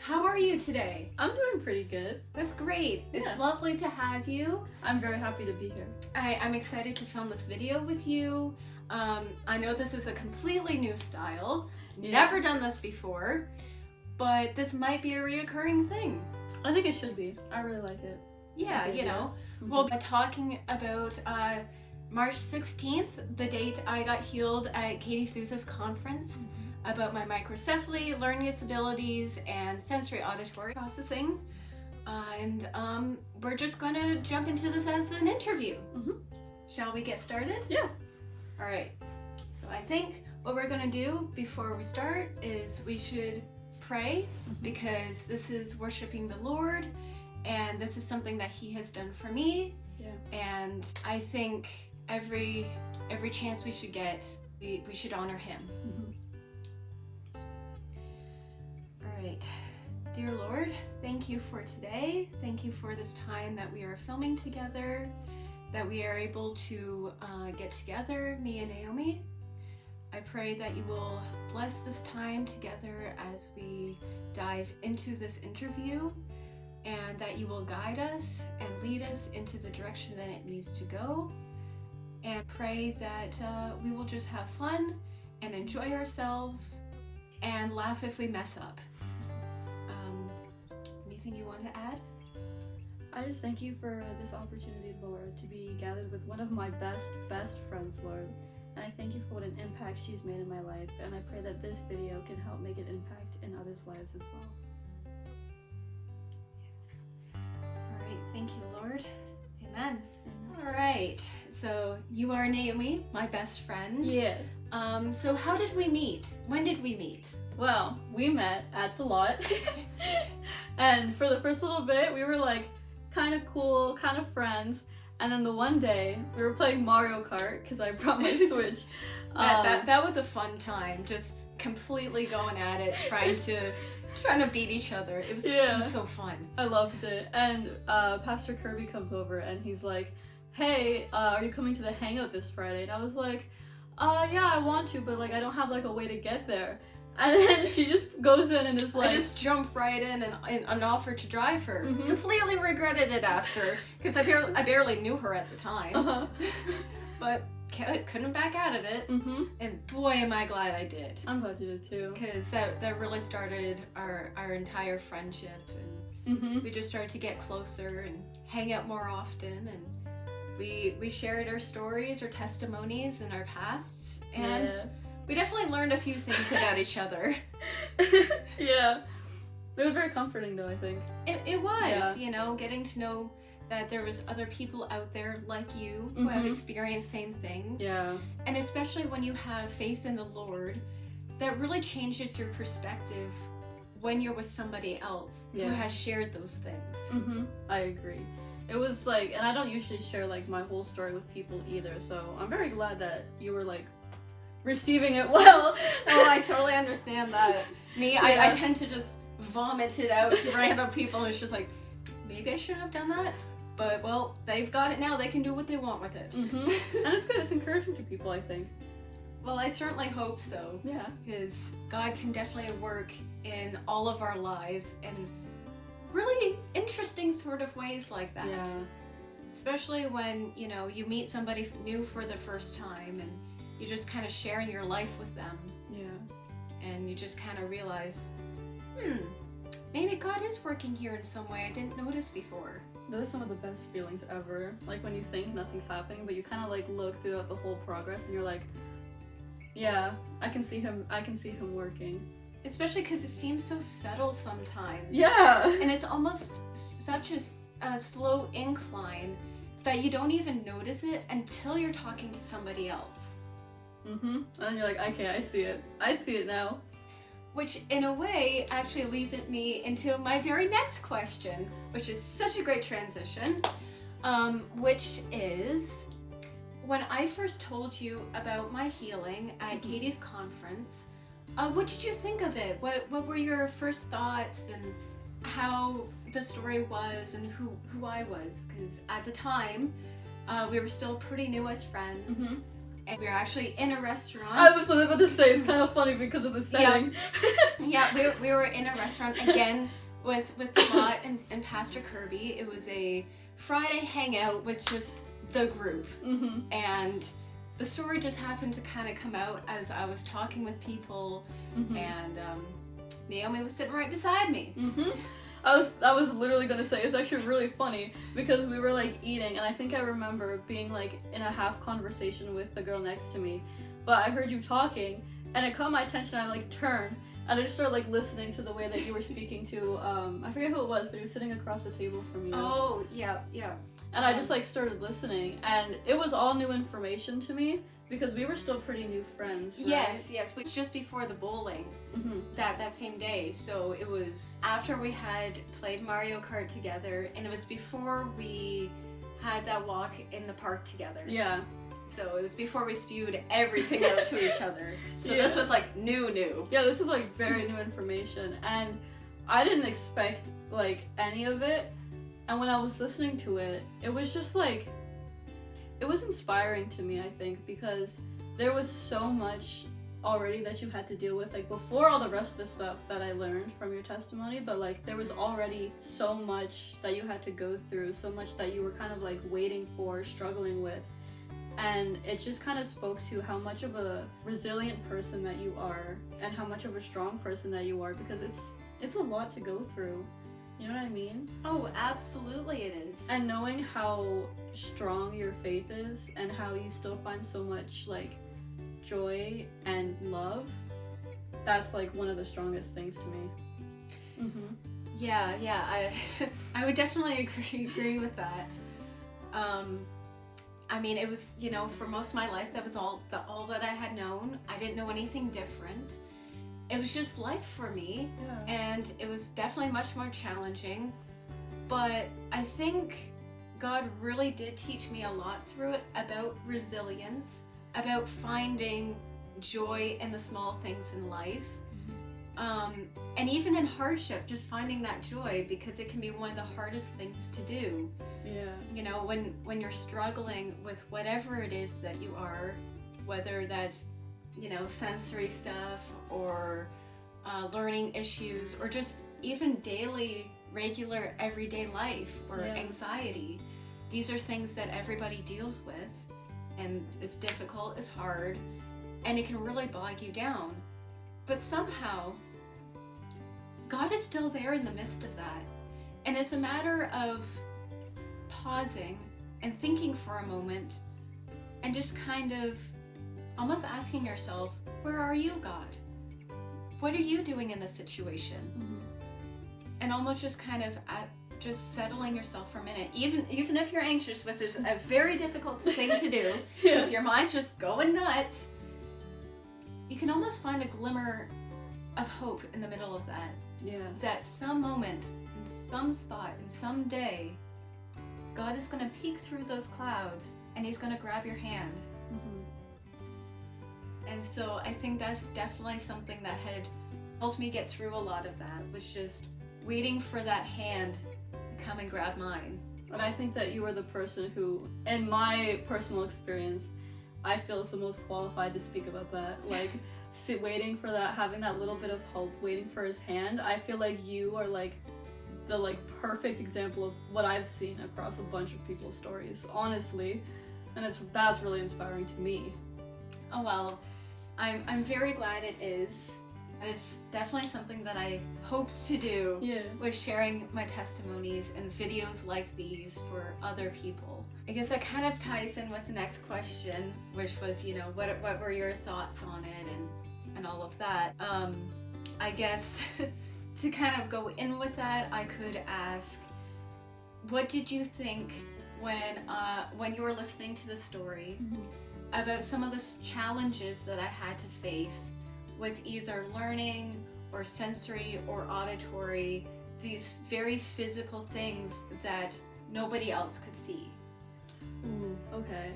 How are you today? I'm doing pretty good. That's great. Yeah. It's lovely to have you. I'm very happy to be here. I'm excited to film this video with you. I know this is a completely new style. Yeah. Never done this before, but this might be a reoccurring thing. I think it should be. I really like it. Yeah, Okay, you yeah. know. Mhm. We'll be talking about March 16th, the date I got healed at Katie Souza's conference, about my microcephaly, learning disabilities, and sensory auditory processing. And we're just gonna jump into this as an interview. Mhm. Shall we get started? Yeah. All right. So I think what we're gonna do before we start is we should pray, because this is worshiping the Lord, and this is something that He has done for me. Yeah. And I think every chance we should get, we should honor Him. Mhm. All right. Dear Lord, thank you for today. Thank you for this time that we are filming together, that we are able to get together, me and Naomi. I pray that you will bless this time together as we dive into this interview, and that you will guide us and lead us into the direction that it needs to go. And pray that we will just have fun and enjoy ourselves and laugh if we mess up. Anything you want to add? I just thank you for this opportunity, Lord, to be gathered with one of my best friends, Lord. And I thank you for what an impact she's made in my life. And I pray that this video can help make an impact in others' lives as well. Yes. All right. Thank you, Lord. Amen. All right. So you are Naomi, my best friend. Yeah. So how did we meet? When did we meet? Well, we met at the lot. And for the first little bit, we were like kind of cool, kind of friends. And then the one day, we were playing Mario Kart because I brought my Switch. That was a fun time. Just completely going at it, trying to beat each other. It was so fun. I loved it. And Pastor Kirby comes over and he's like, hey, are you coming to the hangout this Friday? And I was like, yeah, I want to, but like I don't have like a way to get there. And then she just goes in and is like, I just jumped right in and offered to drive her. Mhm. Completely regretted it after, because I barely knew her at the time. uh-huh. But couldn't back out of it. Mm-hmm. And boy, am I glad I did. I'm glad you did too. Because that really started our entire friendship. And Mm-hmm. we just started to get closer and hang out more often. And we shared our stories, our testimonies, and our pasts. And we definitely learned a few things about each other. Yeah. It was very comforting though, I think. It was, Yeah. you know, getting to know that there was other people out there like you who have Mhm. experienced same things. Yeah. And especially when you have faith in the Lord, that really changes your perspective when you're with somebody else who Yeah. has shared those things. Mm-hmm. I agree. It was like, and I don't usually share like my whole story with people either, so I'm very glad that you were like receiving it well. Oh, I totally understand that. Me, I Yeah. tend to just vomit it out to random people, and it's just like, maybe I shouldn't have done that. But, well, they've got it now. They can do what they want with it. Mm-hmm. And it's good. It's encouraging to people, I think. Well, I certainly hope so. Yeah. Because God can definitely work in all of our lives in really interesting sort of ways like that. Yeah. Especially when, you know, you meet somebody new for the first time and you're just kind of sharing your life with them. Yeah. And you just kind of realize, maybe God is working here in some way I didn't notice before. Those are some of the best feelings ever. Like when you think nothing's happening, but you kind of like look throughout the whole progress and you're like, yeah, I can see him working. Especially because it seems so subtle sometimes. Yeah. And it's almost such a slow incline that you don't even notice it until you're talking to somebody else. Mm-hmm. And then you're like, okay, I see it now. Which, in a way, actually leads me into my very next question, which is such a great transition, which is, when I first told you about my healing at Katie's conference, what did you think of it? What were your first thoughts, and how the story was, and who I was? Because at the time, we were still pretty new as friends. Mhm. and we were actually in a restaurant. I was about to say, it's kind of funny because of the setting. Yeah, we were in a restaurant again with Lot and Pastor Kirby. It was a Friday hangout with just the group. Mm-hmm. And the story just happened to kind of come out as I was talking with people, Mm-hmm. and Naomi was sitting right beside me. Mm-hmm. I was literally gonna say, it's actually really funny because we were like eating, and I think I remember being like in a half conversation with the girl next to me, but I heard you talking and it caught my attention. I like turned and I just started like listening to the way that you were speaking to I forget who it was, but he was sitting across the table from you. Oh, yeah. And I just like started listening, and it was all new information to me because we were still pretty new friends, right? Yes, it was just before the bowling. Mm-hmm. That same day. So it was after we had played Mario Kart together, and it was before we had that walk in the park together. Yeah. So it was before we spewed everything out to each other. So Yeah. this was like new. Yeah, this was like very new information, and I didn't expect like any of it. And when I was listening to it, it was just like, it was inspiring to me, I think, because there was so much already that you had to deal with, like before all the rest of the stuff that I learned from your testimony, but like there was already so much that you had to go through, so much that you were kind of like waiting for, struggling with. And it just kind of spoke to how much of a resilient person that you are and how much of a strong person that you are, because it's a lot to go through. You know what I mean? Oh, absolutely it is. And knowing how strong your faith is and how you still find so much like joy and love, that's like one of the strongest things to me. Mm-hmm. Yeah, I would definitely agree with that. I mean, it was, for most of my life, that was all that I had known. I didn't know anything different. It was just life for me, Yeah. and it was definitely much more challenging. But I think God really did teach me a lot through it about resilience, about finding joy in the small things in life. And even in hardship, just finding that joy, because it can be one of the hardest things to do. Yeah. When you're struggling with whatever it is that you are, whether that's, sensory stuff or learning issues, or just even daily, regular, everyday life or Yeah. anxiety. These are things that everybody deals with, and it's difficult, it's hard, and it can really bog you down. But somehow, God is still there in the midst of that. And it's a matter of pausing and thinking for a moment and just kind of almost asking yourself, where are you, God? What are you doing in this situation? Mm-hmm. And almost just kind of just settling yourself for a minute, even if you're anxious, which is a very difficult thing to do, because your mind's just going nuts. You can almost find a glimmer of hope in the middle of that. Yeah. That Some moment, in some spot, in some day, God is going to peek through those clouds and He's going to grab your hand. Mm-hmm. And so I think that's definitely something that had helped me get through a lot of that, was just waiting for that hand to come and grab mine. And I think that you are the person who, in my personal experience, I feel is the most qualified to speak about that. Like, waiting for that, having that little bit of hope, waiting for His hand. I feel like you are like the perfect example of what I've seen across a bunch of people's stories, honestly. And that's really inspiring to me. Oh well, I'm very glad it is. It's definitely something that I hoped to do, Yeah. with sharing my testimonies and videos like these for other people. I guess that kind of ties in with the next question, which was, what were your thoughts on it and all of that. I guess to kind of go in with that, I could ask, what did you think when you were listening to the story about some of the challenges that I had to face with either learning or sensory or auditory, these very physical things that nobody else could see? Ooh, okay.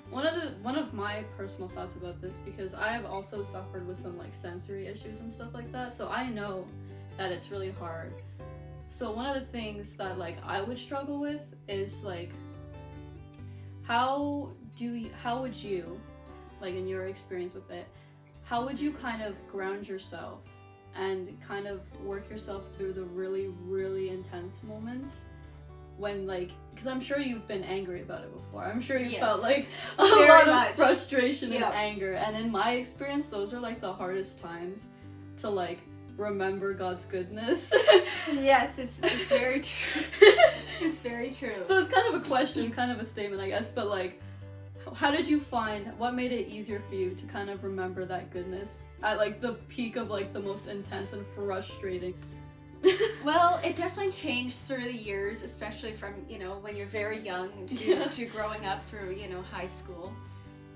One of my personal thoughts about this, because I have also suffered with some like sensory issues and stuff like that, so I know that it's really hard. So one of the things that like I would struggle with is like, how would you like in your experience with it, how would you kind of ground yourself and kind of work yourself through the really, really intense moments when, like, because I'm sure you've been angry about it before. I'm sure you felt like a lot of frustration and anger. And in my experience, those are like the hardest times to like remember God's goodness. Yes, it's very true. It's very true. So it's kind of a question, kind of a statement, I guess, but like, how did you find, what made it easier for you to kind of remember that goodness at like the peak of like the most intense and frustrating? Well, it definitely changed through the years, especially from, you know, when you're very young to growing up through, you know, high school.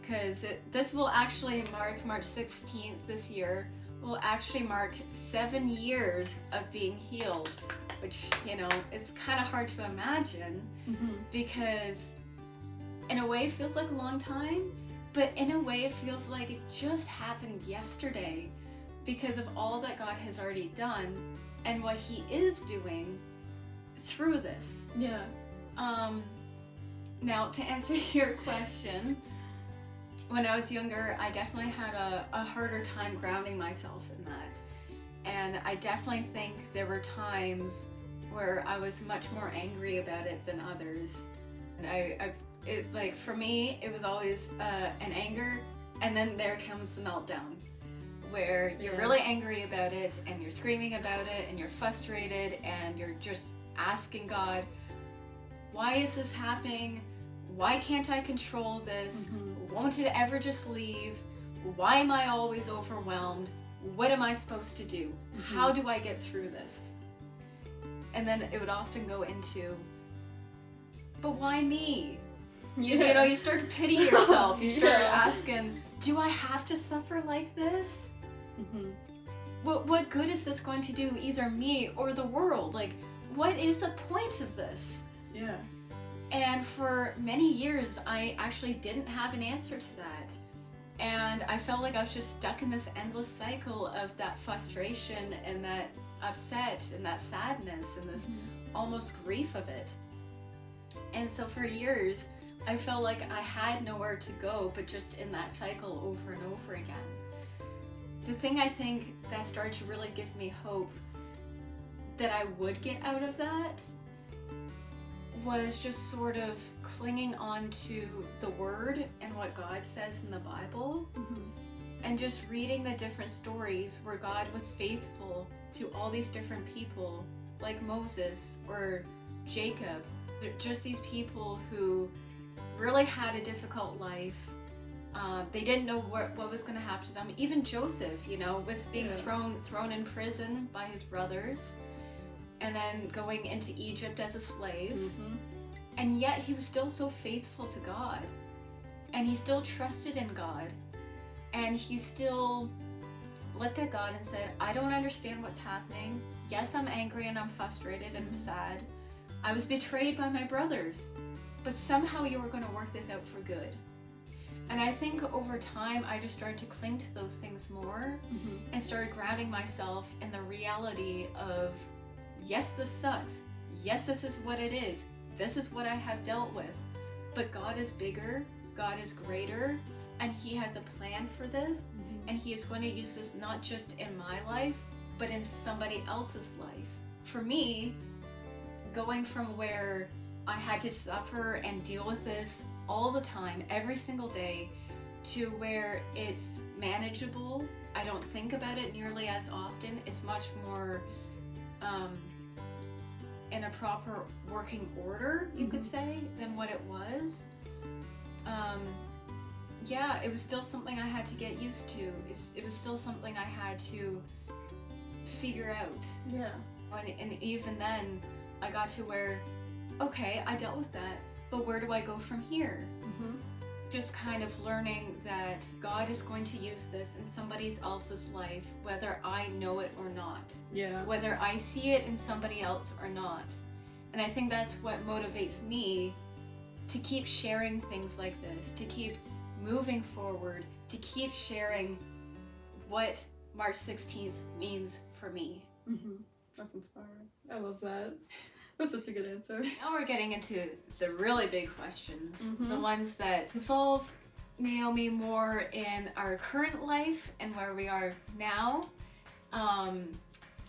Because this will actually mark March 16th this year, will actually mark 7 years of being healed, which, you know, it's kind of hard to imagine because in a way it feels like a long time, but in a way it feels like it just happened yesterday because of all that God has already done and what He is doing through this. Yeah. Now, to answer your question, when I was younger, I definitely had a harder time grounding myself in that. And I definitely think there were times where I was much more angry about it than others. And like, for me, it was always an anger, and then there comes the meltdown, where you're really angry about it, and you're screaming about it, and you're frustrated, and you're just asking God, why is this happening? Why can't I control this? Won't it ever just leave? Why am I always overwhelmed? What am I supposed to do? How do I get through this? And then it would often go into, but why me? You know, you start to pity yourself. You start asking, do I have to suffer like this? What good is this going to do, either me or the world? Like, what is the point of this? Yeah. And for many years, I actually didn't have an answer to that. And I felt like I was just stuck in this endless cycle of that frustration and that upset and that sadness and this almost grief of it. And so for years, I felt like I had nowhere to go but just in that cycle over and over again. The thing I think that started to really give me hope that I would get out of that was just sort of clinging on to the Word and what God says in the Bible, and just reading the different stories where God was faithful to all these different people, like Moses or Jacob. They're just these people who really had a difficult life. They didn't know what was going to happen to them. Even Joseph, you know, with being thrown in prison by his brothers, and then going into Egypt as a slave. And yet he was still so faithful to God. And he still trusted in God. And he still looked at God and said, I don't understand what's happening. Yes, I'm angry and I'm frustrated and I'm sad. I was betrayed by my brothers. But somehow you were going to work this out for good. And I think over time, I just started to cling to those things more and started grounding myself in the reality of, yes, this sucks. Yes, this is what it is. This is what I have dealt with. But God is bigger. God is greater. And He has a plan for this. And He is going to use this not just in my life, but in somebody else's life. For me, going from where I had to suffer and deal with this all the time, every single day, to where it's manageable. I don't think about it nearly as often. It's much more in a proper working order, you could say, than what it was. Yeah, it was still something I had to get used to. It was still something I had to figure out. Yeah. And even then, I got to where, okay, I dealt with that, but where do I go from here? Just kind of learning that God is going to use this in somebody else's life, whether I know it or not. Yeah. Whether I see it in somebody else or not. And I think that's what motivates me to keep sharing things like this, to keep moving forward, to keep sharing what March 16th means for me. That's inspiring. I love that. That's such a good answer. Now we're getting into the really big questions, the ones that involve Naomi more in our current life and where we are now,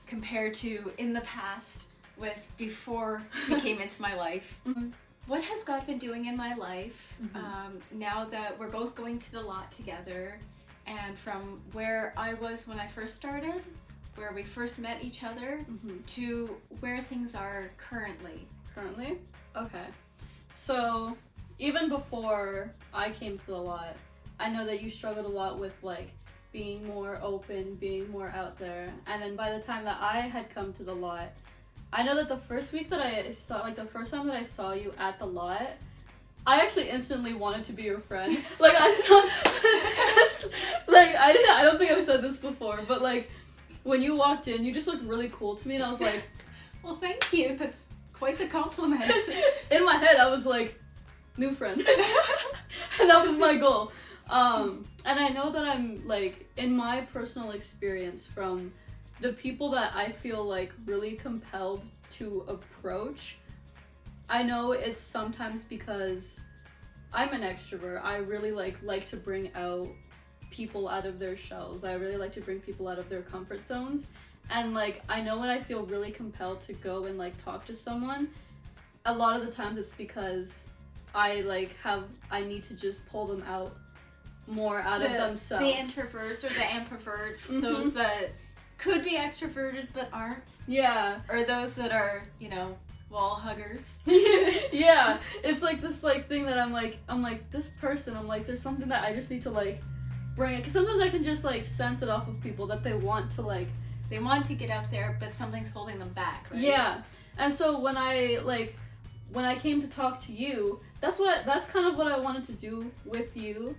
compared to in the past with before she came into my life. Mhm. What has God been doing in my life Mhm. now that we're both going to the lot together, and from where I was when I first started, where we first met each other, to where things are currently? Currently? Okay. So, even before I came to the lot, I know that you struggled a lot with like being more open, being more out there. And then by the time that I had come to the lot, I know that the first week that I saw, like the first time that I saw you at the lot, I actually instantly wanted to be your friend. Like I saw, like I don't think I've said this before, but like when you walked in, you just looked really cool to me, and I was like, well, thank you. That's quite the compliment. in my head, I was like, new friend. And that was my goal. And I know that I'm like, in my personal experience from the people that I feel like really compelled to approach, I know it's sometimes because I'm an extrovert. I really like to bring out people out of their shells. I really like to bring people out of their comfort zones. And like, I know when I feel really compelled to go and like talk to someone, a lot of the times it's because I need to just pull them out more out of themselves. The introverts or the ambiverts, those that could be extroverted but aren't. Yeah. Or those that are, wall huggers. Yeah. It's like this like thing that I'm like this person, I'm like, there's something that I just need to like bring it. Because sometimes I can just like sense it off of people that they want to like. They want to get out there, but something's holding them back, right? Yeah. And so when I came to talk to you, that's kind of what I wanted to do with you.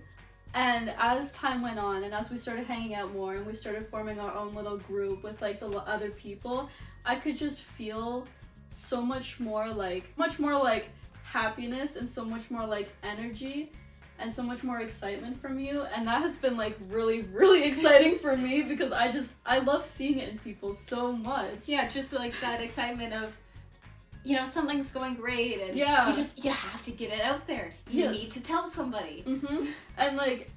And as time went on, and as we started hanging out more, and we started forming our own little group with like the other people, I could just feel so much more like happiness and so much more like energy and so much more excitement from you. And that has been like really, really exciting for me because I love seeing it in people so much. Yeah, just like that excitement of, something's going great, and yeah, you have to get it out there. You need to tell somebody. And like,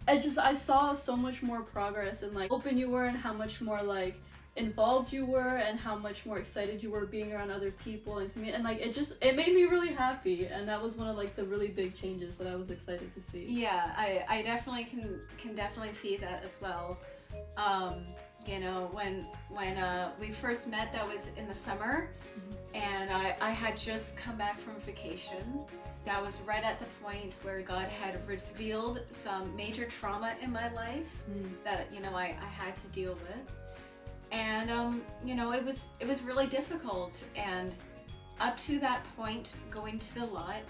I saw so much more progress and like open you were, and how much more like involved you were, and how much more excited you were being around other people and like it made me really happy, and that was one of like the really big changes that I was excited to see. Yeah, I definitely can definitely see that as well. When we first met, that was in the summer, and I had just come back from vacation. That was right at the point where God had revealed some major trauma in my life that I had to deal with, and it was really difficult. And up to that point, going to the lot,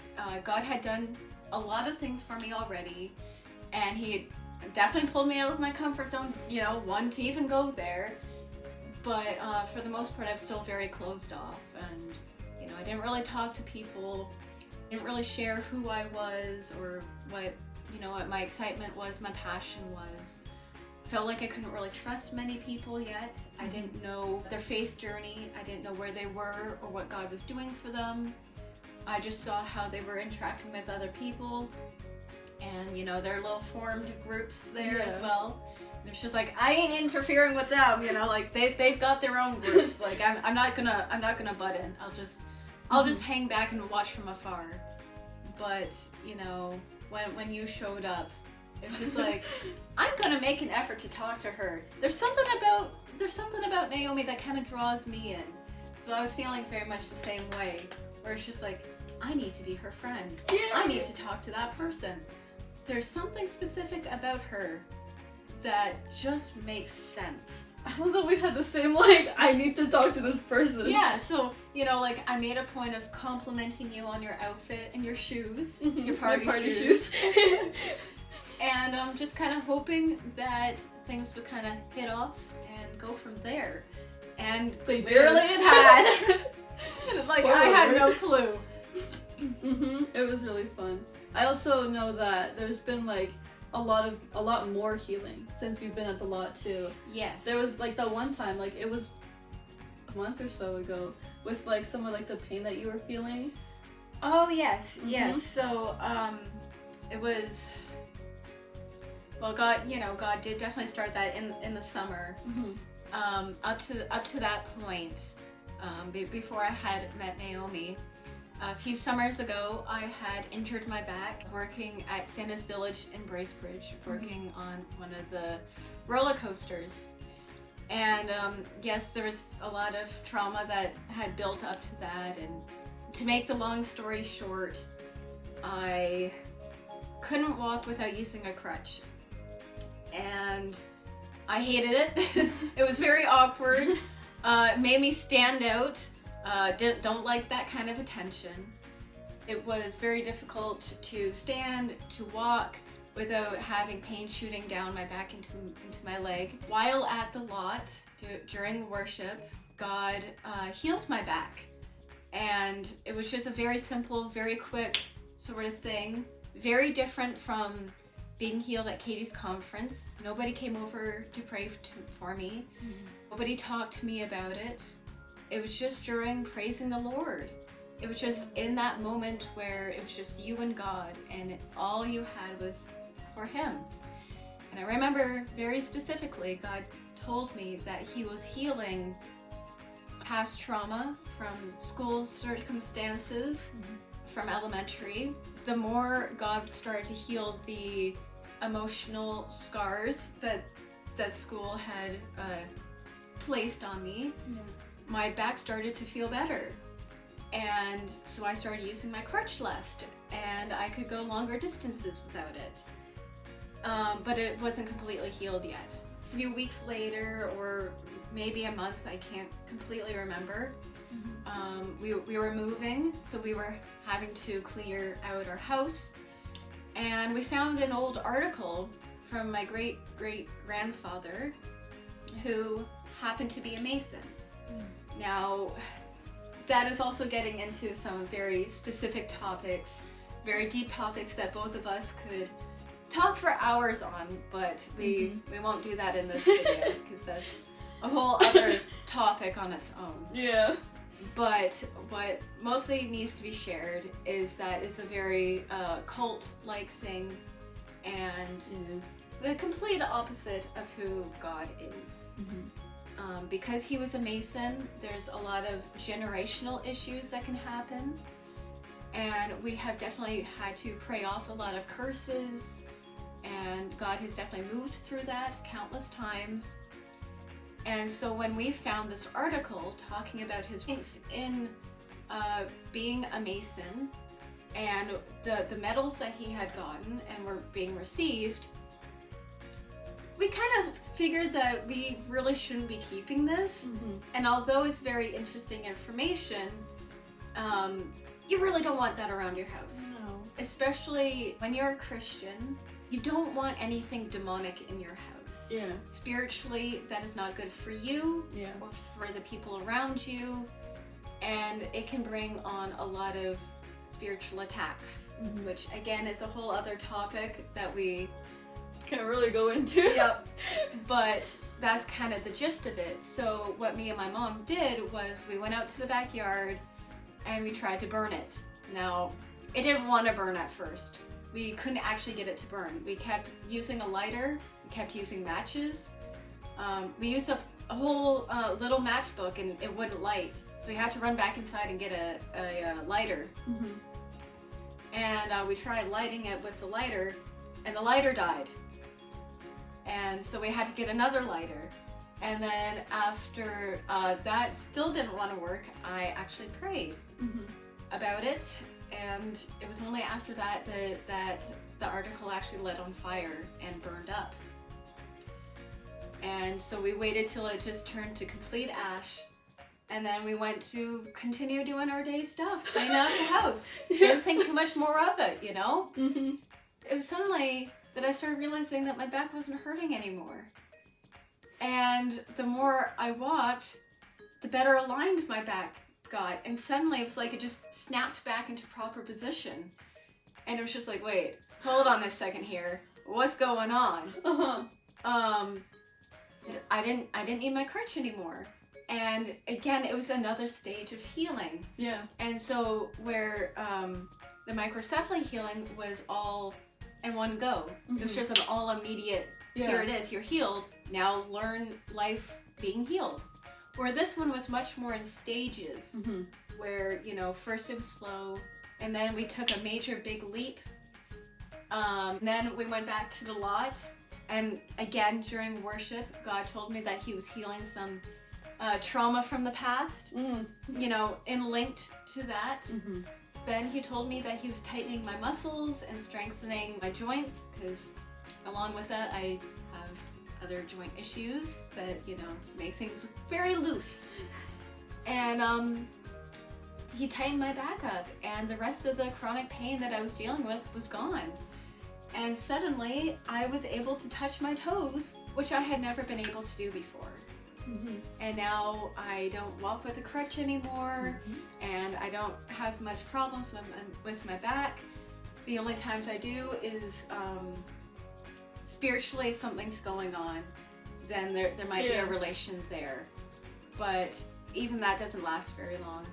God had done a lot of things for me already, and He had definitely pulled me out of my comfort zone, one to even go there. But for the most part, I was still very closed off, and I didn't really talk to people, didn't really share who I was or what my excitement was, my passion was. Felt like I couldn't really trust many people yet. I didn't know their faith journey. I didn't know where they were or what God was doing for them. I just saw how they were interacting with other people, and their little formed groups there as well. It's just like, I ain't interfering with them, like they've got their own groups. Like I'm not gonna butt in. I'll just hang back and watch from afar. But when you showed up, it's just like, I'm gonna make an effort to talk to her. There's something about Naomi that kind of draws me in. So I was feeling very much the same way, where it's just like, I need to be her friend. Yeah. I need to talk to that person. There's something specific about her that just makes sense. I love that we had the same like, I need to talk to this person. Yeah, so like I made a point of complimenting you on your outfit and your shoes, your party shoes. And just kind of hoping that things would kind of hit off and go from there. And They clearly did. it had. It's like, I had no clue. It was really fun. I also know that there's been like a lot more healing since you've been at the lot too. Yes. There was like that one time, like it was a month or so ago, with like some of like the pain that you were feeling. Oh yes, yes. So it was Well, God, God did definitely start that in the summer. Up to that point, before I had met Naomi, a few summers ago, I had injured my back working at Santa's Village in Bracebridge, working on one of the roller coasters. And yes, there was a lot of trauma that had built up to that. And to make the long story short, I couldn't walk without using a crutch. And I hated it. It was very awkward. It made me stand out. Don't like that kind of attention. It was very difficult to stand, to walk, without having pain shooting down my back into my leg. While at the lot, during worship, God healed my back. And it was just a very simple, very quick sort of thing. Very different from being healed at Katie's conference. Nobody came over to pray for me. Nobody talked to me about it. It was just during praising the Lord. It was just in that moment where it was just you and God, and all you had was for Him. And I remember very specifically, God told me that He was healing past trauma from school circumstances, from elementary. The more God started to heal the emotional scars that school had placed on me, my back started to feel better. And so I started using my crutch less, and I could go longer distances without it. But it wasn't completely healed yet. A few weeks later, or maybe a month, I can't completely remember, we were moving, so we were having to clear out our house, and we found an old article from my great-great-grandfather, who happened to be a Mason. Now, that is also getting into some very specific topics, very deep topics that both of us could talk for hours on, but we won't do that in this video because that's a whole other topic on its own. Yeah. But what mostly needs to be shared is that it's a very cult-like thing, and the complete opposite of who God is. Because he was a Mason, there's a lot of generational issues that can happen, and we have definitely had to pray off a lot of curses, and God has definitely moved through that countless times. And so when we found this article talking about his ranks in being a Mason and the medals that he had gotten and were being received, we kind of figured that we really shouldn't be keeping this. And although it's very interesting information, you really don't want that around your house. No. Especially when you're a Christian, you don't want anything demonic in your house. Yeah. Spiritually, that is not good for you or for the people around you, and it can bring on a lot of spiritual attacks, which again is a whole other topic that we can't really go into. Yep. But that's kind of the gist of it. So what me and my mom did was we went out to the backyard and we tried to burn it. Now, it didn't want to burn at first. We couldn't actually get it to burn. We kept using a lighter, we kept using matches. We used up a whole little matchbook and it wouldn't light. So we had to run back inside and get a lighter. And we tried lighting it with the lighter, and the lighter died. And so we had to get another lighter. And then after that still didn't want to work, I actually prayed about it. And it was only after that that the article actually lit on fire and burned up. And so we waited till it just turned to complete ash. And then we went to continue doing our day stuff, cleaning out the house. Didn't think too much more of it, you know? It was suddenly that I started realizing that my back wasn't hurting anymore. And the more I walked, the better aligned my back got. And suddenly it was like it just snapped back into proper position. And it was just like, wait, hold on a second here. What's going on? I didn't need my crutch anymore. And again, it was another stage of healing. Yeah. And so where the microcephaly healing was all in one go. It was just an all immediate, here it is, you're healed. Now learn life being healed. Where this one was much more in stages, where, you know, first it was slow, and then we took a major big leap. Then we went back to the lot, and again during worship, God told me that He was healing some trauma from the past, you know, and linked to that. Then He told me that He was tightening my muscles and strengthening my joints, because along with that I have other joint issues that, you know, make things very loose. And He tightened my back up, and the rest of the chronic pain that I was dealing with was gone. And suddenly I was able to touch my toes, which I had never been able to do before. And now I don't walk with a crutch anymore, and I don't have much problems with my back. The only times I do is spiritually, if something's going on, then there might be a relation there. But even that doesn't last very long.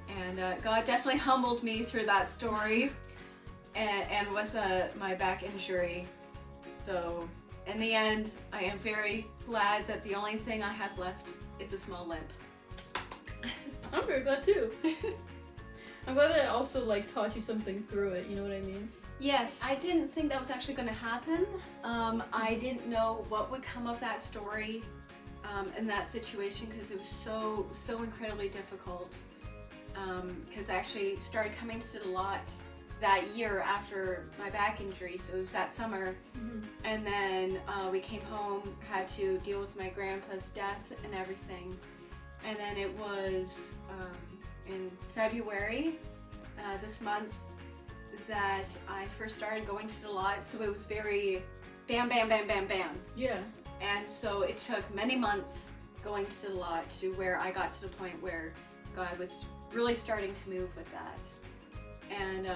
And God definitely humbled me through that story, and with my back injury. So in the end, I am very glad that the only thing I have left is a small limp. I'm very glad too. I'm glad that it also like taught you something through it, you know what I mean? Yes, I didn't think that was actually going to happen. I didn't know what would come of that story in that situation, because it was so incredibly difficult. Because I actually started coming to the lot that year after my back injury, so it was that summer. And then we came home, had to deal with my grandpa's death and everything. And then it was in February this month that I first started going to the lot, so it was very bam, bam, bam, bam, bam. Yeah. And so it took many months going to the lot to where I got to the point where God was really starting to move with that. And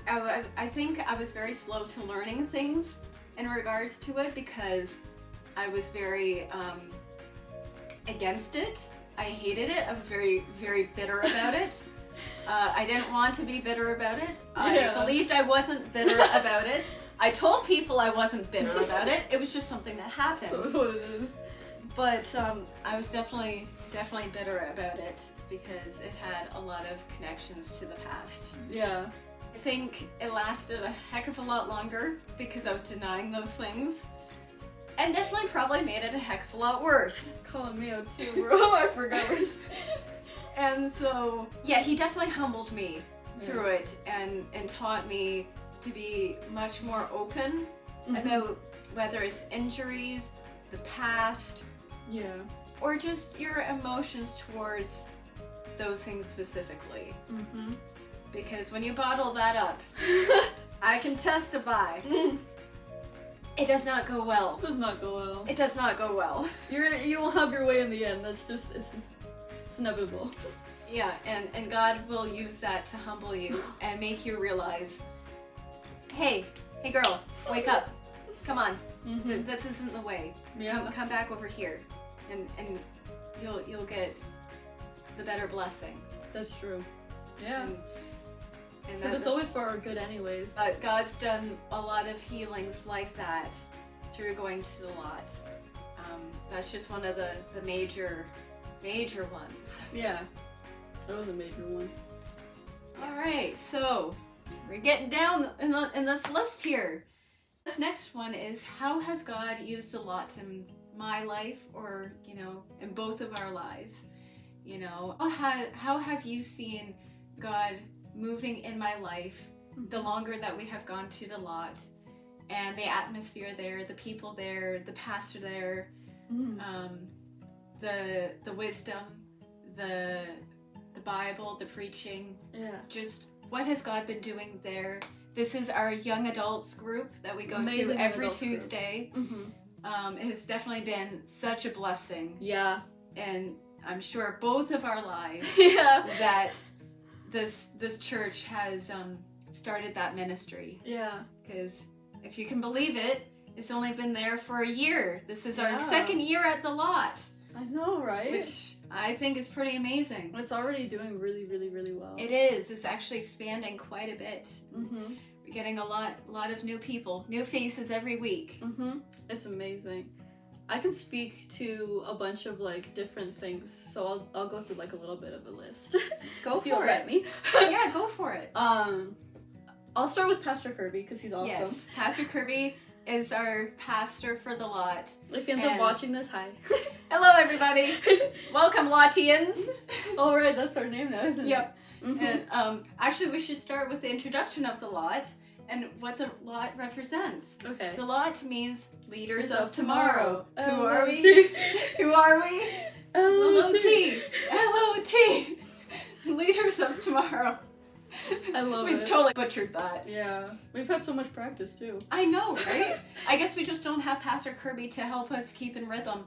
I think I was very slow to learning things in regards to it, because I was very against it. I hated it. I was very, very bitter about it. I didn't want to be bitter about it. I believed I wasn't bitter about it. I told people I wasn't bitter about it. It was just something that happened. That's what it is. But I was definitely bitter about it, because it had a lot of connections to the past. Yeah. I think it lasted a heck of a lot longer because I was denying those things. And definitely probably made it a heck of a lot worse. Calling me out too, bro. I forgot. And so, yeah, He definitely humbled me through it, and taught me to be much more open about whether it's injuries, the past, or just your emotions towards those things specifically. Because when you bottle that up, I can testify, it does not go well. It does not go well. It does not go well. You will have your way in the end. That's just, it's inevitable. Yeah, and God will use that to humble you and make you realize, hey girl, wake up. Come on. This isn't the way. Yeah. Come back over here, and you'll get the better blessing. That's true. Yeah. And because it's always for our good anyways. God's done a lot of healings like that through going to the lot. That's just one of the major ones. Yeah, that was a major one. All right, so we're getting down in this list here. This next one is, how has God used the lot in my life, or, you know, in both of our lives? You know, how have you seen God moving in my life the longer that we have gone to the lot, and the atmosphere there, the people there, the pastor there, the wisdom, the Bible, the preaching, just what has God been doing there? This is our young adults group that we go to every Tuesday. It has definitely been such a blessing. Yeah. And I'm sure both of our lives that this church has started that ministry. Yeah. Because if you can believe it, it's only been there for a year. This is our second year at the lot. I know, right? Which I think is pretty amazing. It's already doing really, really, really well. It is. It's actually expanding quite a bit. We're getting a lot of new people, new faces every week. It's amazing. I can speak to a bunch of like different things, so I'll go through like a little bit of a list. Go if you'll for let it. me. Yeah, go for it. I'll start with Pastor Kirby because he's awesome. Yes, Pastor Kirby is our pastor for the lot. If he ends up watching this, hi. Hello, everybody. Welcome, Lotians. All right, that's our name now, isn't it? Yep. And actually, we should start with the introduction of the lot and what the lot represents. Okay. The lot means leaders of tomorrow. tomorrow. Who are we? Who are we? L-O-T. L-O-T. Leaders of tomorrow. I love We it. totally butchered that. Yeah. We've had so much practice too. I know, right? I guess we just don't have Pastor Kirby to help us keep in rhythm.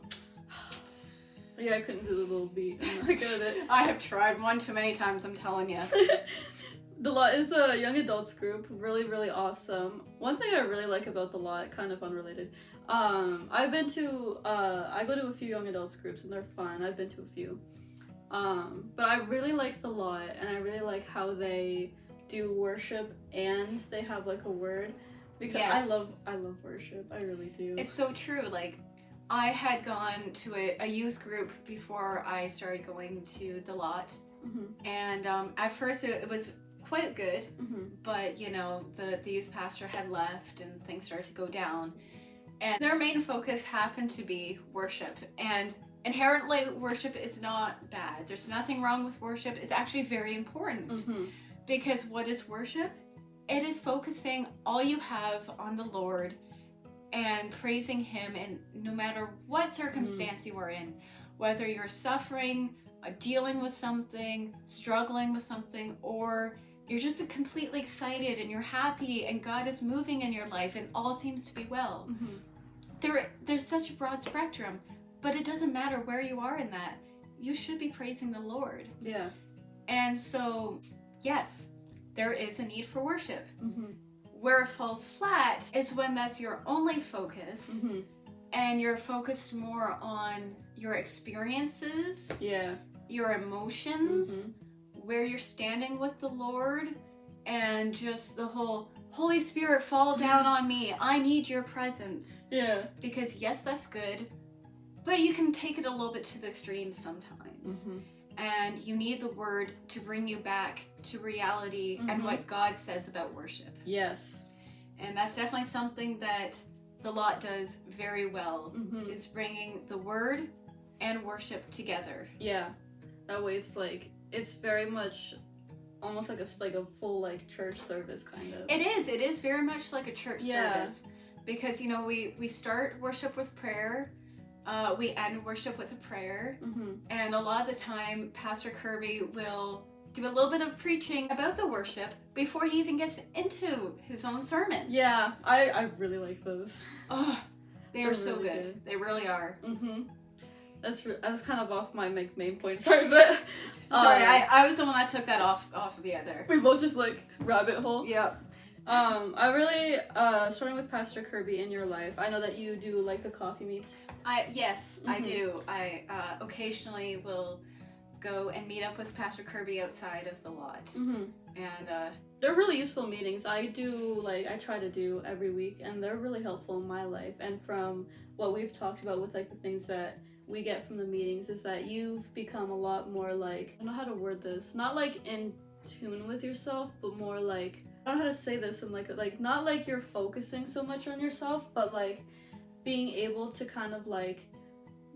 Yeah, I couldn't do the little beat. I'm not good at it. I have tried one too many times, I'm telling you. The Lot is a young adults group, really, really awesome. One thing I really like about The Lot, kind of unrelated, I go to a few young adults groups and they're fun. I've been to a few. But I really like The Lot and I really like how they do worship and they have like a word because Yes. I love worship. I really do. It's so true. Like, I had gone to a youth group before I started going to the lot. And at first it was quite good, but you know, the youth pastor had left and things started to go down. And their main focus happened to be worship. And inherently, worship is not bad. There's nothing wrong with worship. It's actually very important. Because what is worship? It is focusing all you have on the Lord and praising Him, and no matter what circumstance you are in, whether you're suffering, dealing with something, struggling with something, or you're just completely excited and you're happy and God is moving in your life and all seems to be well. There's such a broad spectrum, but it doesn't matter where you are in that. You should be praising the Lord. Yeah. And so, yes, there is a need for worship. Where it falls flat is when that's your only focus and you're focused more on your experiences, Yeah. your emotions, where you're standing with the Lord, and just the whole Holy Spirit fall down on me. I need your presence. Yeah. Because yes, that's good, but you can take it a little bit to the extreme sometimes. And you need the word to bring you back to reality and what God says about worship. Yes. And that's definitely something that the lot does very well, is bringing the word and worship together. Yeah. That way it's very much almost like a full like church service kind of. It is very much like a church service, because you know we start worship with prayer, we end worship with a prayer, and a lot of the time Pastor Kirby will do a little bit of preaching about the worship before he even gets into his own sermon. Yeah, I really like those. Oh, they are They're so really good. good. They really are. I was kind of off my main point, sorry, but Sorry, I was the one that took that off of the other. we both just like rabbit hole. Yep. I really starting with Pastor Kirby in your life. I know that you do like the coffee meets. Yes, I do. I occasionally will go and meet up with Pastor Kirby outside of the lot. And they're really useful meetings. I try to do every week, and they're really helpful in my life. And from what we've talked about with like the things that we get from the meetings is that you've become a lot more like, I don't know how to word this, not like in tune with yourself, but more like, I don't know how to say this, and like not like you're focusing so much on yourself, but like being able to kind of like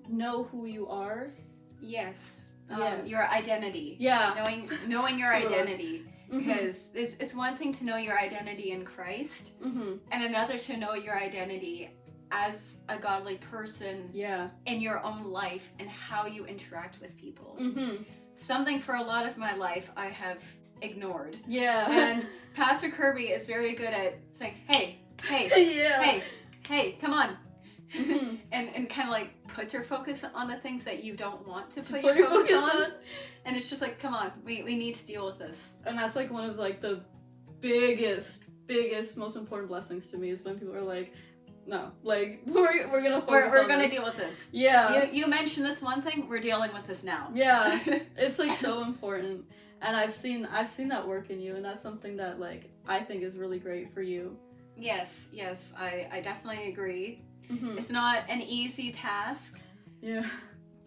know who you are. yes, Yes. your identity. Yeah. Knowing your Totally. identity. Because it's one thing to know your identity in Christ, and another to know your identity as a godly person Yeah. in your own life and how you interact with people. Mm-hmm. Something for a lot of my life I have ignored. Yeah. And Pastor Kirby is very good at saying, hey, Yeah. hey, come on. Mhm. And kind of like put your focus on the things that you don't want to put Put your focus on. on. And it's just like, come on, we need to deal with this. And that's like one of like the biggest, most important blessings to me is when people are like, no, like we're gonna focus We're on gonna this. deal with this. Yeah. You mentioned this one thing, we're dealing with this now. Yeah. It's like so important. And I've seen that work in you, and that's something that like I think is really great for you. Yes, I definitely agree. Mm-hmm. It's not an easy task, Yeah.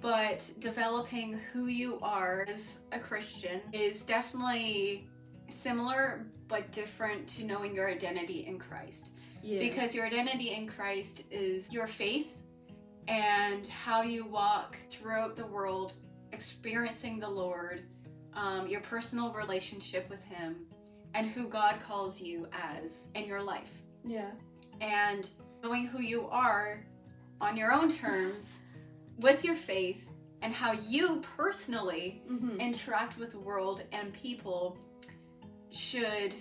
but developing who you are as a Christian is definitely similar but different to knowing your identity in Christ. Yeah. Because your identity in Christ is your faith and how you walk throughout the world, experiencing the Lord, your personal relationship with Him, and who God calls you as in your life. Yeah. And knowing who you are on your own terms with your faith and how you personally Mm-hmm. interact with the world and people should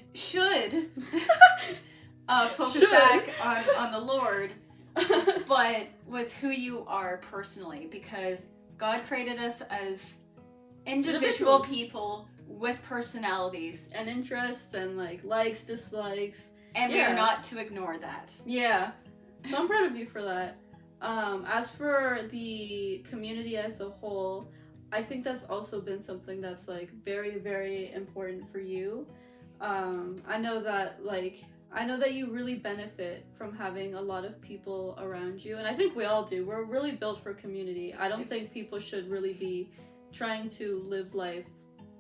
focus Should. back on the Lord, but with who you are personally, because God created us as individual Individuals. people with personalities, And interests and like likes, dislikes. and we Yeah. are not to ignore that. Yeah. So I'm proud of you for that. As for the community as a whole, I think that's also been something that's like very, very important for you. I know that you really benefit from having a lot of people around you, and I think we all do. We're really built for community. I don't think people should really be trying to live life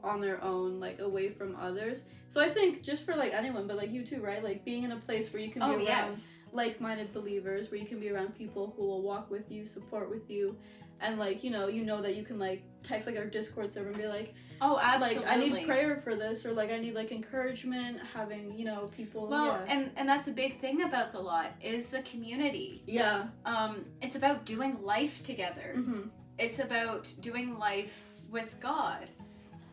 on their own, like away from others. So I think just for like anyone, but like you too, right? Like being in a place where you can be around like-minded believers, where you can be around people who will walk with you, support with you, and like you know that you can like text like our Discord server and be like, Oh, absolutely. like I need prayer for this, or like I need like encouragement, having people. Well, and that's a big thing about the lot is the community. Yeah. It's about doing life together. Mm-hmm. It's about doing life with God,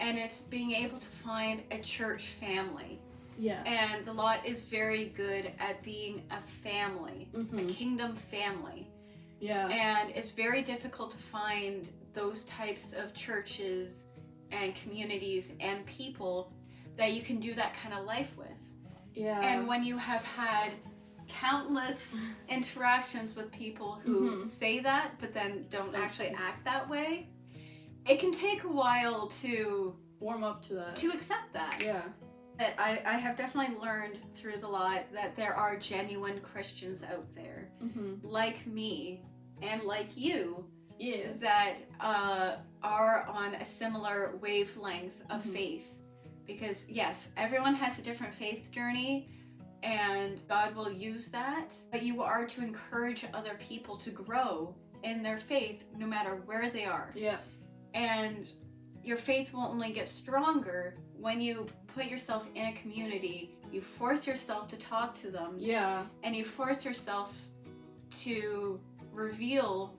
and it's being able to find a church family. Yeah. And the lot is very good at being a family, a Mm-hmm. kingdom family. Yeah. And it's very difficult to find those types of churches and communities and people that you can do that kind of life with. Yeah. And when you have had countless interactions with people who Mhm. say that but then don't actually act that way, it can take a while to warm up to that. accept that. Yeah. But I have definitely learned through the lot that there are genuine Christians out there, Mm-hmm. like me and like you, Yeah. that are on a similar wavelength of Mhm. faith. Because yes, everyone has a different faith journey, and God will use that, but you are to encourage other people to grow in their faith no matter where they are. Yeah. And your faith will only get stronger when you put yourself in a community, you force yourself to talk to them, Yeah. and you force yourself to reveal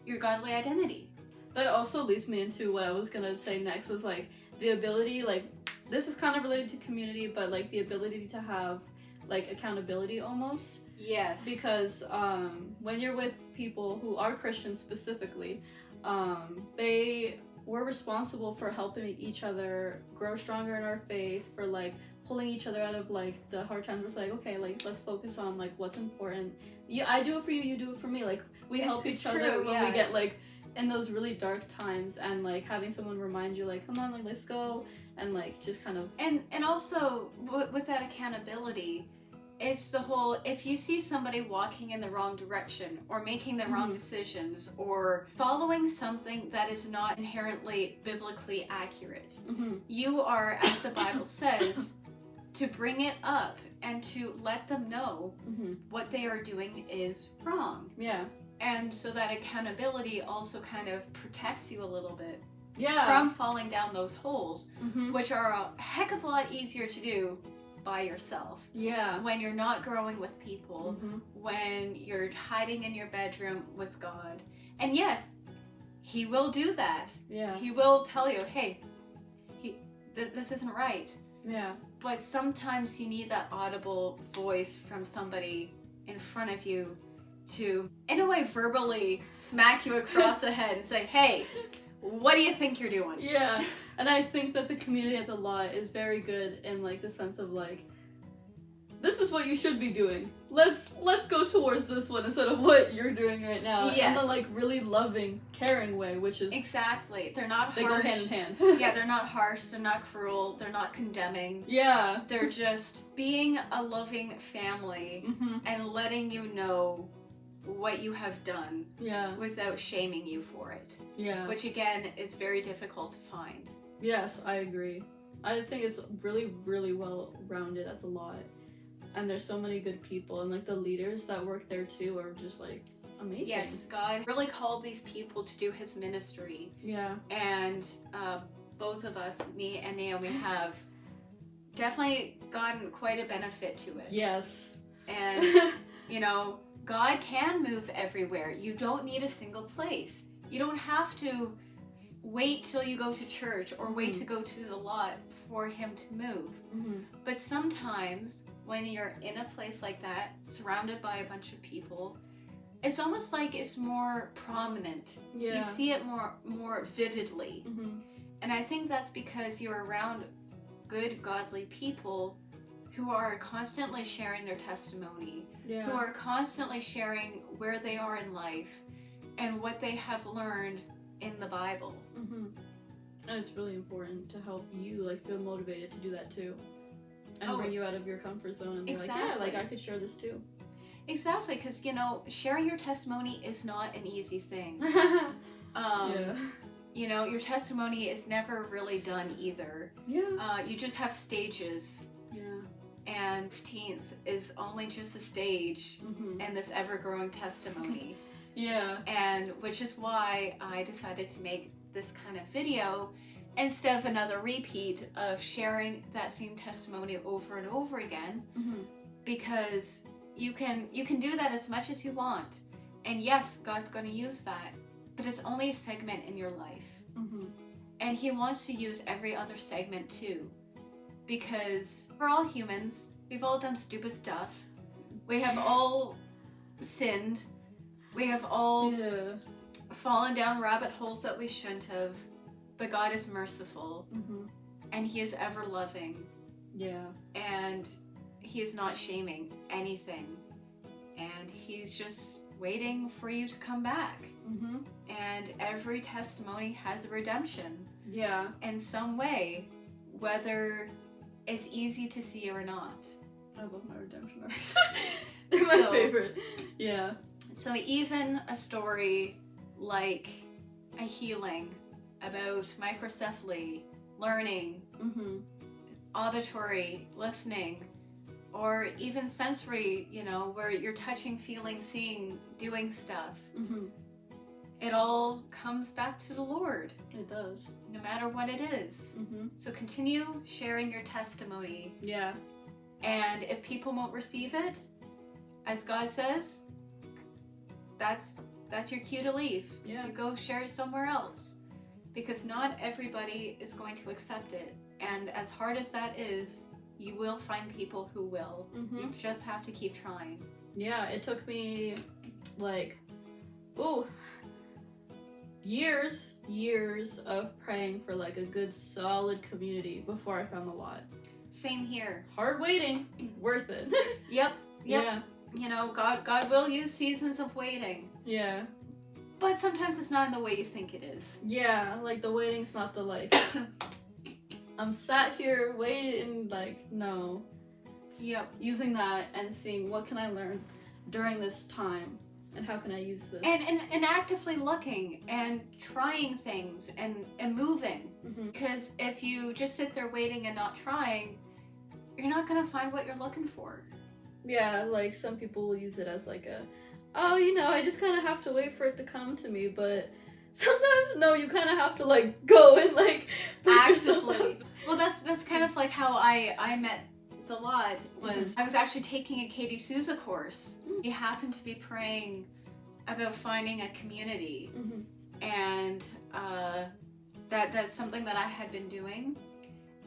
your godly identity. That also leads me into what I was gonna say next, was like the ability, like this is kind of related to community, but like the ability to have like accountability almost. Yes. Because when you're with people who are Christians specifically, we're responsible for helping each other grow stronger in our faith, for like pulling each other out of like the hard times. We're like, okay, like let's focus on like what's important. Yeah, I do it for you, you do it for me. Like we help It's each other true, when yeah. we get like in those really dark times, and like having someone remind you like, come on, like let's go, and like just kind of And also with that accountability, it's the whole, if you see somebody walking in the wrong direction or making the wrong Mhm. decisions or following something that is not inherently biblically accurate, Mhm. you are, as the Bible says, to bring it up and to let them know Mhm. what they are doing is wrong. Yeah. And so that accountability also kind of protects you a little bit Yeah. from falling down those holes, Mhm. which are a heck of a lot easier to do by yourself. Yeah. When you're not growing with people, Mhm. when you're hiding in your bedroom with God. And yes, He will do that. Yeah. He will tell you, hey, this isn't right. Yeah. But sometimes you need that audible voice from somebody in front of you to, in a way, verbally smack you across the head and say, hey, what do you think you're doing? Yeah, and I think that the community at the lot is very good in like the sense of like this is what you should be doing. Let's go towards this one instead of what you're doing right now. Yes. In the like really loving, caring way, which is Exactly. They're not they harsh. go hand in hand. Yeah, they're not harsh, they're not cruel, they're not condemning. Yeah. They're just being a loving family Mm-hmm. and letting you know what you have done Yeah. without shaming you for it. Yeah. Which again is very difficult to find. Yes, I agree. I think it's really, really well rounded at the lot. And there's so many good people, and like the leaders that work there too are just like amazing. Yes, God really called these people to do his ministry. Yeah. And both of us, me and Naomi, have definitely gotten quite a benefit to it. Yes. And, you know, God can move everywhere. You don't need a single place. You don't have to wait till you go to church or wait to go to the lot for him to move. Mm-hmm. But sometimes when you're in a place like that, surrounded by a bunch of people, it's almost like it's more prominent. Yeah. You see it more vividly. Mm-hmm. And I think that's because you're around good, godly people who are constantly sharing their testimony, Yeah. who are constantly sharing where they are in life and what they have learned in the Bible. Mm-hmm. And it's really important to help you like feel motivated to do that too, and bring you out of your comfort zone and be like, yeah, like I could share this too. Exactly, because you know, sharing your testimony is not an easy thing. Yeah. You know, your testimony is never really done either. Yeah. You just have stages, Yeah. and 16th is only just a stage Mm-hmm. in this ever-growing testimony. Yeah. And which is why I decided to make this kind of video instead of another repeat of sharing that same testimony over and over again, Mm-hmm. because you can do that as much as you want. And yes, God's going to use that, but it's only a segment in your life. Mm-hmm. And he wants to use every other segment too, because we're all humans. We've all done stupid stuff. We have all sinned. We have all Yeah. fallen down rabbit holes that we shouldn't have. But God is merciful, Mm-hmm. and he is ever loving, Yeah. and he is not shaming anything. And he's just waiting for you to come back. Mm-hmm. And every testimony has a redemption Yeah. in some way, whether it's easy to see or not. I love my redemption arcs. They're my So- favorite. Yeah. So even a story like a healing about microcephaly, learning, Mm-hmm. auditory, listening, or even sensory, you know, where you're touching, feeling, seeing, doing stuff, Mm-hmm. it all comes back to the Lord, It does. no matter what it is. Mm-hmm. So continue sharing your testimony. Yeah. And if people won't receive it, as God says, that's your cue to leave. Yeah. You go share it somewhere else. Because not everybody is going to accept it. And as hard as that is, you will find people who will. Mm-hmm. You just have to keep trying. Yeah, it took me like, years of praying for like a good solid community before I found the lot. Same here. Hard waiting, worth it. Yep. Yeah. You know, God will use seasons of waiting. Yeah. But sometimes it's not in the way you think it is. Yeah, like the waiting's not the like, I'm sat here waiting, like, no. Yep. Using that and seeing what can I learn during this time and how can I use this. And actively looking and trying things and moving. Mm-hmm. Because if you just sit there waiting and not trying, you're not going to find what you're looking for. Yeah, like some people will use it as like a, oh, you know, I just kind of have to wait for it to come to me, but sometimes no, you kind of have to like go and like pick yourself up. Actively. Well, that's kind of like how I met the lot. Was I was actually taking a Katie Souza course. We happened to be praying about finding a community, Mm-hmm. and that's something that I had been doing.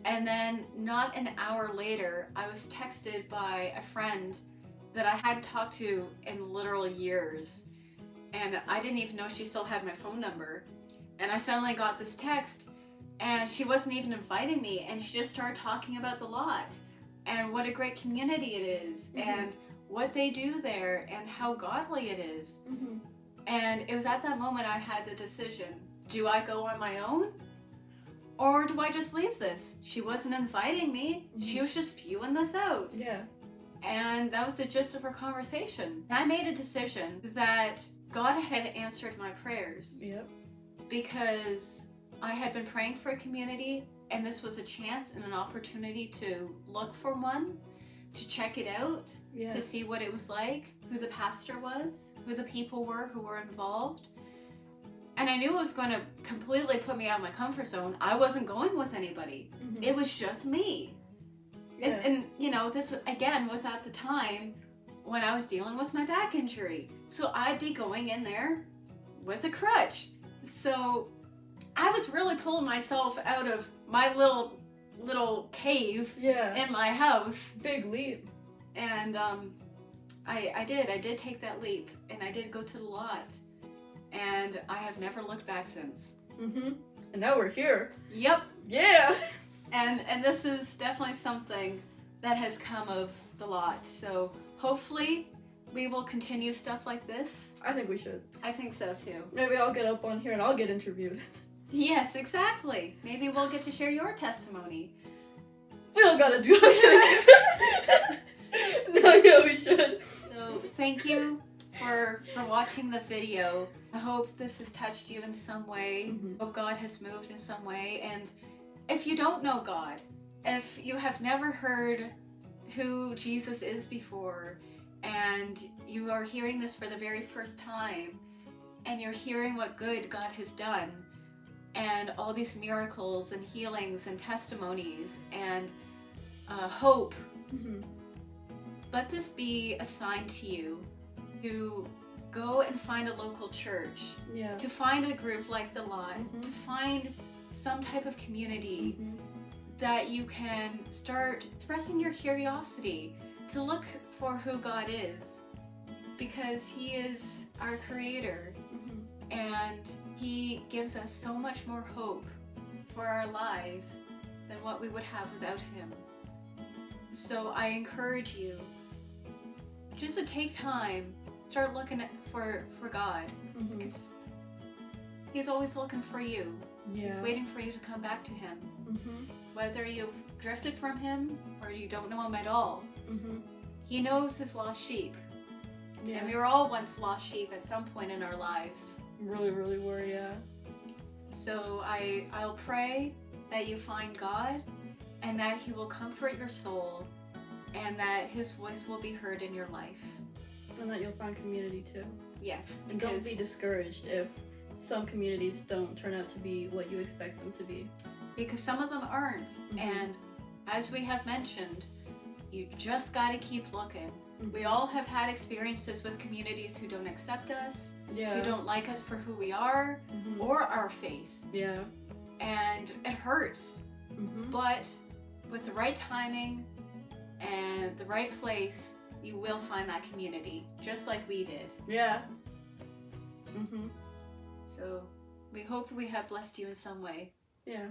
And then not an hour later, I was texted by a friend that I hadn't talked to in literal years. And I didn't even know she still had my phone number. And I suddenly got this text, and she wasn't even inviting me, and she just started talking about the lot. and what a great community it is, and what they do there, and how godly it is. And it was at that moment I had the decision. Do I go on my own? Or do I just leave this? She wasn't inviting me. She was just spewing this out. Yeah. And that was the gist of our conversation. I made a decision that God had answered my prayers. Yep. Because I had been praying for a community, and this was a chance and an opportunity to look for one, to check it out, Yeah. to see what it was like, who the pastor was, who the people were who were involved. And I knew it was going to completely put me out of my comfort zone. I wasn't going with anybody. It was just me. Yeah. And, you know, this, again, was at the time when I was dealing with my back injury. So I'd be going in there with a crutch. So I was really pulling myself out of my little cave Yeah. in my house. Big leap. And I did take that leap, and I did go to the lot. And I have never looked back since. And now we're here. Yep. Yeah. And this is definitely something that has come of the lot. So hopefully we will continue stuff like this. I think we should. I think so too. Maybe I'll get up on here and I'll get interviewed. Yes, exactly. Maybe we'll get to share your testimony. We don't gotta do it. No, yeah, we should. So thank you for watching the video. I hope this has touched you in some way. Hope God has moved in some way. And if you don't know God, if you have never heard who Jesus is before, and you are hearing this for the very first time, and you're hearing what good God has done, and all these miracles and healings and testimonies and hope, let this be a sign to you to go and find a local church, Yeah. to find a group like The Lot, to find some type of community that you can start expressing your curiosity, to look for who God is, because He is our Creator, and He gives us so much more hope for our lives than what we would have without Him. So I encourage you just to take time, start looking for God, because He's always looking for you. Yeah. He's waiting for you to come back to Him. Whether you've drifted from Him or you don't know Him at all, He knows His lost sheep. Yeah. And we were all once lost sheep at some point in our lives. Really, really were, yeah. So I'll pray that you find God, and that He will comfort your soul, and that His voice will be heard in your life. And that you'll find community too. Yes, And don't be discouraged if some communities don't turn out to be what you expect them to be. because some of them aren't. And as we have mentioned, you just got to keep looking. We all have had experiences with communities who don't accept us, Yeah. who don't like us for who we are, or our faith. Yeah. And it hurts. But with the right timing and the right place, you will find that community, just like we did. Yeah. So we hope we have blessed you in some way. Yeah.